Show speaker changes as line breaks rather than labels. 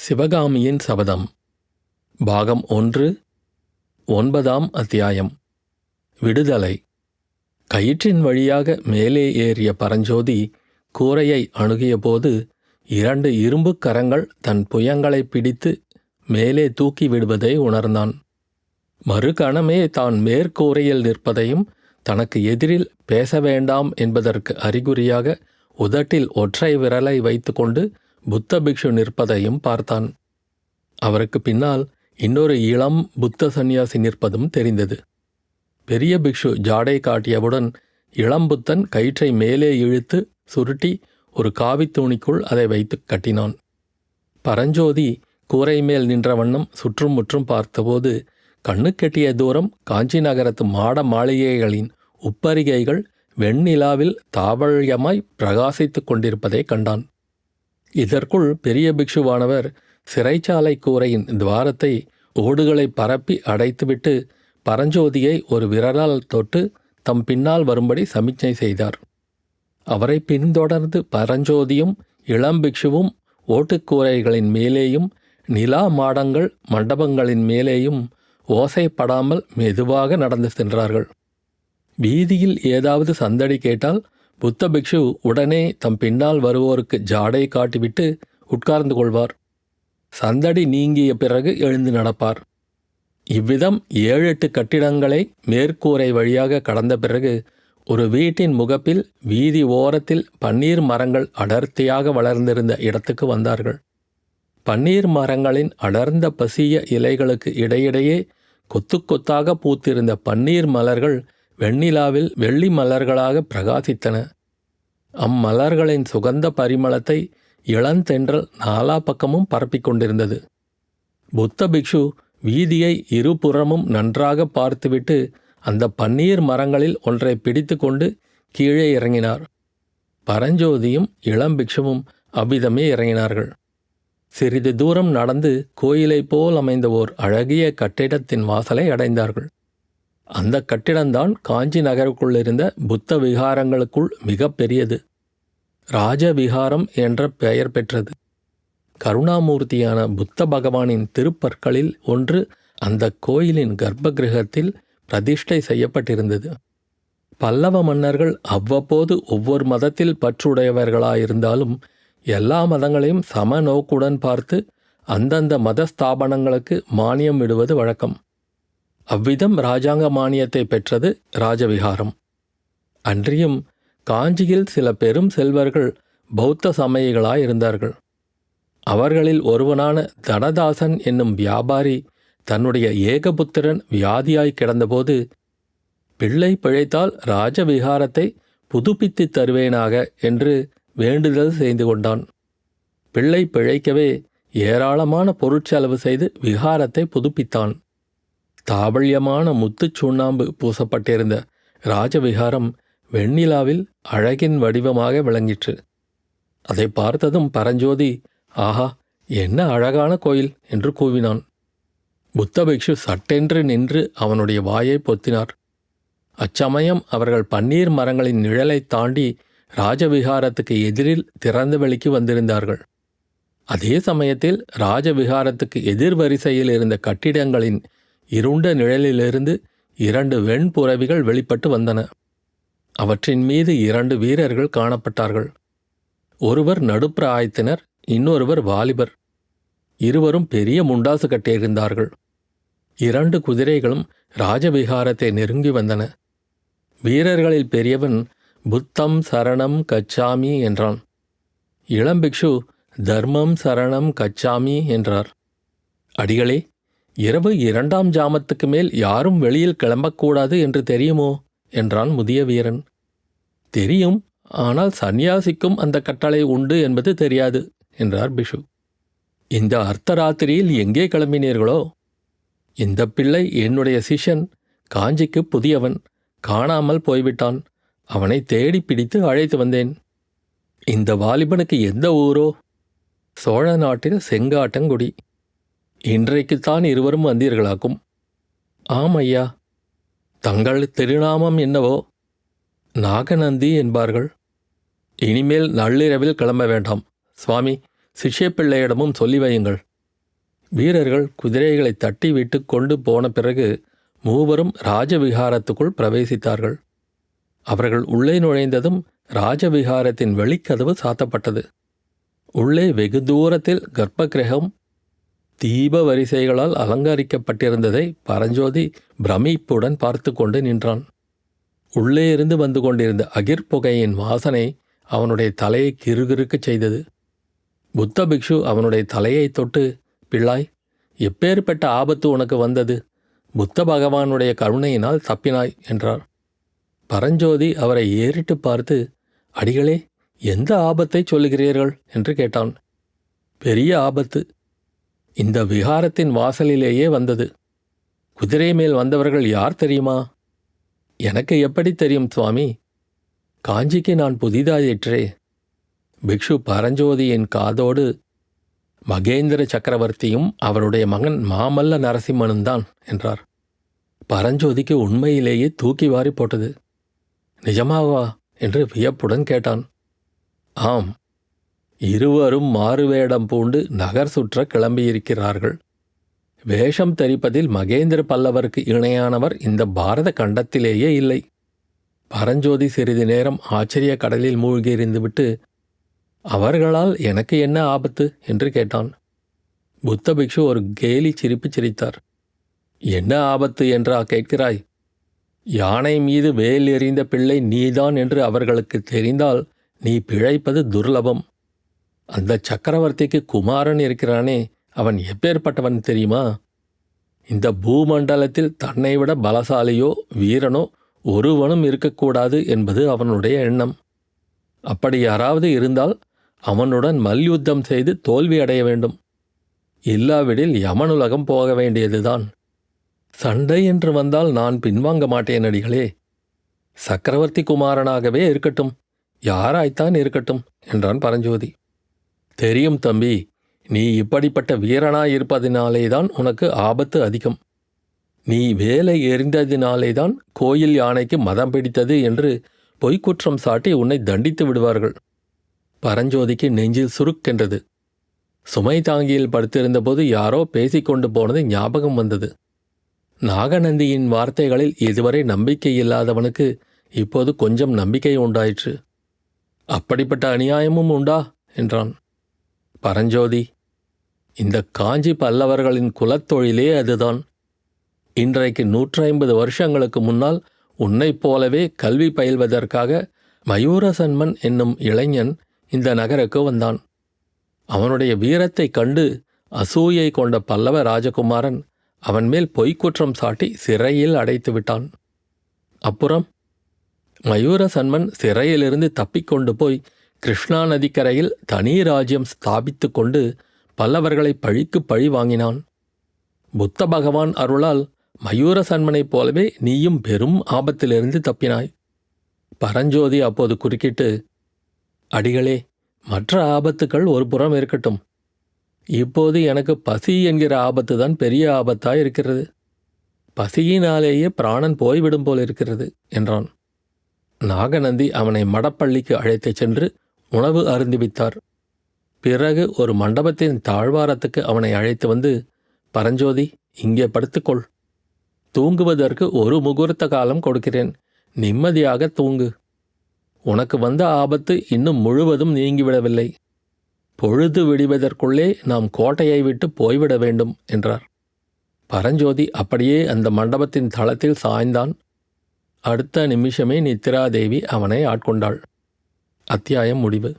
சிவகாமியின் சபதம் பாகம் 1 9ஆம் அத்தியாயம். விடுதலை. கயிற்றின் வழியாக மேலே ஏறிய பரஞ்சோதி கூரையை அணுகியபோது 2 இரும்புக் கரங்கள் தன் புயங்களை பிடித்து மேலே தூக்கி விடுவதை உணர்ந்தான். மறுகணமே தான் மேற்கூரையில் நிற்பதையும் தனக்கு எதிரில் பேச வேண்டாம் என்பதற்கு அறிகுறியாக உதட்டில் ஒற்றை விரலை வைத்துக்கொண்டு புத்த பிக்ஷு நிற்பதையும் பார்த்தான். அவருக்கு பின்னால் இன்னொரு இளம் புத்த சந்நியாசி நிற்பதும் தெரிந்தது. பெரிய பிக்ஷு ஜாடை காட்டியவுடன் இளம் புத்தன் கயிற்றை மேலே இழுத்து சுருட்டி ஒரு காவித்தூணிக்குள் அதை வைத்து கட்டினான். பரஞ்சோதி கூரை மேல் நின்ற வண்ணம் சுற்றும் முற்றும் பார்த்தபோது கண்ணுக்கெட்டிய தூரம் காஞ்சி நகரத்து மாட மாளிகைகளின் உப்பரிகைகள் வெண்ணிலாவில் தாவழியமாய் பிரகாசித்துக் கொண்டிருப்பதை கண்டான். இதற்குள் பெரிய பிக்ஷுவானவர் சிறைச்சாலை கூரையின் துவாரத்தை ஓடுகளை பரப்பி அடைத்துவிட்டு பரஞ்சோதியை ஒரு விரலால் தொட்டு தம் பின்னால் வரும்படி சமிக்ஞை செய்தார். அவரை பின்தொடர்ந்து பரஞ்சோதியும் இளம் பிக்ஷுவும் ஓட்டுக்கூரைகளின் மேலேயும் நிலா மாடங்கள் மண்டபங்களின் மேலேயும் ஓசைப்படாமல் மெதுவாக நடந்து சென்றார்கள். வீதியில் ஏதாவது சந்தடி கேட்டால் புத்த பிக்ஷு உடனே தம் பின்னால் வருவோருக்கு ஜாடை காட்டிவிட்டு உட்கார்ந்து கொள்வார். சந்தடி நீங்கிய பிறகு எழுந்து நடப்பார். இவ்விதம் 7-8 கட்டிடங்களை மேற்கூரை வழியாக கடந்த பிறகு ஒரு வீட்டின் முகப்பில் வீதி ஓரத்தில் பன்னீர் மரங்கள் அடர்த்தியாக வளர்ந்திருந்த இடத்துக்கு வந்தார்கள். பன்னீர் மரங்களின் அடர்ந்த பசிய இலைகளுக்கு இடையிடையே கொத்து கொத்தாக பூத்திருந்த பன்னீர் மலர்கள் வெண்ணிலாவில் வெள்ளி மலர்களாக பிரகாசித்தன. அம்மலர்களின் சுகந்த பரிமளத்தை இளந்தென்றல் நாலா பக்கமும் பரப்பிக்கொண்டிருந்தது. புத்த பிக்ஷு வீதியை இருபுறமும் நன்றாக பார்த்துவிட்டு அந்த பன்னீர் மரங்களில் ஒன்றை பிடித்து கொண்டு கீழே இறங்கினார். பரஞ்சோதியும் இளம் பிக்ஷுவும் அவ்விதமே இறங்கினார்கள். சிறிது தூரம் நடந்து கோயிலைப் போல் அமைந்த ஓர் அழகிய கட்டிடத்தின் வாசலை அடைந்தார்கள். அந்த கட்டிடம்தான் காஞ்சி நகருக்குள்ளிருந்த புத்த விகாரங்களுக்குள் மிக பெரியது. ராஜவிகாரம் என்ற பெயர் பெற்றது. கருணாமூர்த்தியான புத்த பகவானின் திருப்பற்களில் ஒன்று அந்த கோயிலின் கர்ப்ப கிரகத்தில் பிரதிஷ்டை செய்யப்பட்டிருந்தது. பல்லவ மன்னர்கள் அவ்வப்போது ஒவ்வொரு மதத்தில் பற்றுடையவர்களாயிருந்தாலும் எல்லா மதங்களையும் சம நோக்குடன் பார்த்து அந்தந்த மத ஸ்தாபனங்களுக்கு மானியம் விடுவது வழக்கம். அவ்விதம் இராஜாங்க மானியத்தை பெற்றது ராஜவிகாரம். அன்றியும் காஞ்சியில் சில பெரும் செல்வர்கள் பௌத்த சமயிகளாயிருந்தார்கள். அவர்களில் ஒருவனான தனதாசன் என்னும் வியாபாரி தன்னுடைய ஏகபுத்திரன் வியாதியாய் கிடந்தபோது பிள்ளை பிழைத்தால் ராஜவிகாரத்தை புதுப்பித்து தருவேனாக என்று வேண்டுதல் செய்து கொண்டான். பிள்ளை பிழைக்கவே ஏராளமான பொருட்செலவு செய்து விகாரத்தை புதுப்பித்தான். தாவள்யமான முத்துச் சுண்ணாம்பு பூசப்பட்டிருந்த ராஜவிகாரம் வெண்ணிலாவில் அழகின் வடிவமாக விளங்கிற்று. அதை பார்த்ததும் பரஞ்சோதி, ஆஹா, என்ன அழகான கோயில் என்று கூவினான். புத்த பிக்ஷு சட்டென்று நின்று அவனுடைய வாயை பொத்தினார். அச்சமயம் அவர்கள் பன்னீர் மரங்களின் நிழலை தாண்டி ராஜவிகாரத்துக்கு எதிரில் திறந்த வெளிக்கு வந்திருந்தார்கள். அதே சமயத்தில் ராஜவிகாரத்துக்கு எதிர் வரிசையில் இருந்த கட்டிடங்களின் இருண்ட நிழலிலிருந்து 2 வெண்புறவிகள் வெளிப்பட்டு வந்தன. அவற்றின் மீது 2 வீரர்கள் காணப்பட்டார்கள். ஒருவர் நடுப்பிராயத்தினர், இன்னொருவர் வாலிபர். இருவரும் பெரிய முண்டாசு கட்டியிருந்தார்கள். 2 குதிரைகளும் ராஜவிகாரத்தை நெருங்கி வந்தன. வீரர்களில் பெரியவன் புத்தம் சரணம் கச்சாமி என்றான். இளம்பிக்ஷு தர்மம் சரணம் கச்சாமி என்றார். அடிகளே, இரவு 2ஆம் ஜாமத்துக்கு மேல் யாரும் வெளியில் கிளம்பக்கூடாது என்று தெரியுமோ என்றான் முதிய வீரன். தெரியும், ஆனால் சந்நியாசிக்கும் அந்த கட்டளை உண்டு என்பது தெரியாது என்றார் பிக்ஷு. இந்த அர்த்தராத்திரியில் எங்கே கிளம்பினீர்களோ? இந்த பிள்ளை என்னுடைய சிஷ்யன், காஞ்சிக்கு புதியவன், காணாமல் போய்விட்டான். அவனை தேடி பிடித்து அழைத்து வந்தேன். இந்த வாலிபனுக்கு எந்த ஊரோ? சோழ நாட்டில் செங்காட்டங்குடி. இன்றைக்குத்தான் இருவரும் வந்தீர்களாக்கும். ஆம் ஐயா. தங்கள் திருநாமம் என்னவோ? நாகநந்தி என்பார்கள். இனிமேல் நள்ளிரவில் கிளம்ப வேண்டாம். சுவாமி, சிஷ்ய பிள்ளையிடமும் சொல்லி வையுங்கள் வீரர்கள் குதிரைகளை தட்டி விட்டு கொண்டு போன பிறகு மூவரும் ராஜவிகாரத்துக்குள் பிரவேசித்தார்கள். அவர்கள் உள்ளே நுழைந்ததும் ராஜவிகாரத்தின் வெளிக்கதவு சாத்தப்பட்டது. உள்ளே வெகு தூரத்தில் கர்ப்பகிரகம் தீப வரிசைகளால் அலங்கரிக்கப்பட்டிருந்ததை பரஞ்சோதி பிரமிப்புடன் பார்த்து கொண்டு நின்றான். உள்ளே இருந்து வந்து கொண்டிருந்த அகிர் புகையின் வாசனை அவனுடைய தலையை கிறுகிறுக்கச் செய்தது. புத்த பிக்ஷு அவனுடைய தலையை தொட்டு, பிள்ளாய், எப்பேற்பட்ட ஆபத்து உனக்கு வந்தது? புத்த பகவானுடைய கருணையினால் தப்பினாய் என்றார். பரஞ்சோதி அவரை ஏறிட்டு பார்த்து, அடிகளே, எந்த ஆபத்தை சொல்லுகிறீர்கள் என்று கேட்டான். பெரிய ஆபத்து. இந்த விகாரத்தின் வாசலிலேயே வந்தது. குதிரை மேல் வந்தவர்கள் யார் தெரியுமா? எனக்கு எப்படி தெரியும் சுவாமி? காஞ்சிக்கு நான் புதிதாயிற்றே. பிக்ஷு பரஞ்சோதியின் காதோடு, மகேந்திர சக்கரவர்த்தியும் அவருடைய மகன் மாமல்ல நரசிம்மனும் தான் என்றார். பரஞ்சோதிக்கு உண்மையிலேயே தூக்கி வாரி போட்டது. நிஜமாவா என்று வியப்புடன் கேட்டான். ஆம், இருவரும் மாறுவேடம் பூண்டு நகர் சுற்ற கிளம்பியிருக்கிறார்கள். வேஷம் தரிப்பதில் மகேந்திர பல்லவருக்கு இணையானவர் இந்த பாரத கண்டத்திலேயே இல்லை. பரஞ்சோதி சிறிது நேரம் ஆச்சரிய கடலில் மூழ்கியிருந்துவிட்டு, அவர்களால் எனக்கு என்ன ஆபத்து என்று கேட்டான். புத்த பிக்ஷு ஒரு கேலி சிரிப்பு சிரித்தார். என்ன ஆபத்து என்றா கேட்கிறாய்? யானை மீது வேல் எறிந்த பிள்ளை நீதான் என்று அவர்களுக்கு தெரிந்தால் நீ பிழைப்பது துர்லபம். அந்த சக்கரவர்த்திக்கு குமாரன் இருக்கிறானே, அவன் எப்பேற்பட்டவன் தெரியுமா? இந்த பூமண்டலத்தில் தன்னை விட பலசாலியோ வீரனோ ஒருவனும் இருக்கக்கூடாது என்பது அவனுடைய எண்ணம். அப்படி யாராவது இருந்தால் அவனுடன் மல்யுத்தம் செய்து தோல்வி அடைய வேண்டும். இல்லாவிடில் யமனுலகம் போக வேண்டியதுதான். சண்டை என்று வந்தால் நான் பின்வாங்க மாட்டேன் அடிகளே. சக்கரவர்த்தி குமாரனாகவே இருக்கட்டும், யாராய்த்தான் இருக்கட்டும் என்றான் பரஞ்சோதி. தெரியும் தம்பி, நீ இப்படிப்பட்ட வீரனாயிருப்பதினாலேதான் உனக்கு ஆபத்து அதிகம். நீ வேலை எறிந்ததினாலேதான் கோயில் யானைக்கு மதம் பிடித்தது என்று பொய்க்குற்றம் சாட்டி உன்னை தண்டித்து விடுவார்கள். பரஞ்சோதிக்கு நெஞ்சில் சுருக்கென்றது. சுமை தாங்கியில் படுத்திருந்தபோது யாரோ பேசிக்கொண்டு போனது ஞாபகம் வந்தது. நாகநந்தியின் வார்த்தைகளில் இதுவரை நம்பிக்கை இல்லாதவனுக்கு இப்போது கொஞ்சம் நம்பிக்கை உண்டாயிற்று. அப்படிப்பட்ட அநியாயமும் உண்டா என்றான். பரஞ்சோதி, இந்த காஞ்சி பல்லவர்களின் குலத்தொழிலே அதுதான். இன்றைக்கு 150 வருஷங்களுக்கு முன்னால் உன்னைப் போலவே கல்வி பயில்வதற்காக மயூரசன்மன் என்னும் இளைஞன் இந்த நகருக்கு வந்தான். அவனுடைய வீரத்தைக் கண்டு அசூயை கொண்ட பல்லவ ராஜகுமாரன் அவன் மேல் பொய்க்குற்றம் சாட்டி சிறையில் அடைத்து விட்டான். அப்புறம் மயூரசன்மன் சிறையிலிருந்து தப்பிக்கொண்டு போய் கிருஷ்ணா நதிக்கரையில் தனி ராஜ்யம் ஸ்தாபித்து கொண்டு பல்லவர்களை பழிக்கு பழி வாங்கினான். புத்த பகவான் அருளால் மயூரசன்மனைப் போலவே நீயும் பெரும் ஆபத்திலிருந்து தப்பினாய். பரஞ்சோதி அப்போது குறுக்கிட்டு, அடிகளே, மற்ற ஆபத்துக்கள் ஒரு புறம் இருக்கட்டும். இப்போது எனக்கு பசி என்கிற ஆபத்துதான் பெரிய ஆபத்தாயிருக்கிறது. பசியினாலேயே பிராணன் போய்விடும் போல் இருக்கிறது என்றான். நாகநந்தி அவனை மடப்பள்ளிக்கு அழைத்துச் சென்று உணவு அருந்திவித்தார். பிறகு ஒரு மண்டபத்தின் தாழ்வாரத்துக்கு அவனை அழைத்து வந்து, பரஞ்சோதி, இங்கே படுத்துக்கொள். தூங்குவதற்கு ஒரு முகூர்த்த காலம் கொடுக்கிறேன். நிம்மதியாக தூங்கு. உனக்கு வந்த ஆபத்து இன்னும் முழுவதும் நீங்கிவிடவில்லை. பொழுது விடிவதற்குள்ளே நாம் கோட்டையை விட்டு போய்விட வேண்டும் என்றார். பரஞ்சோதி அப்படியே அந்த மண்டபத்தின் தளத்தில் சாய்ந்தான். அடுத்த நிமிஷமே நித்திராதேவி அவனை ஆட்கொண்டாள். அத்தியாயம் முடிவு.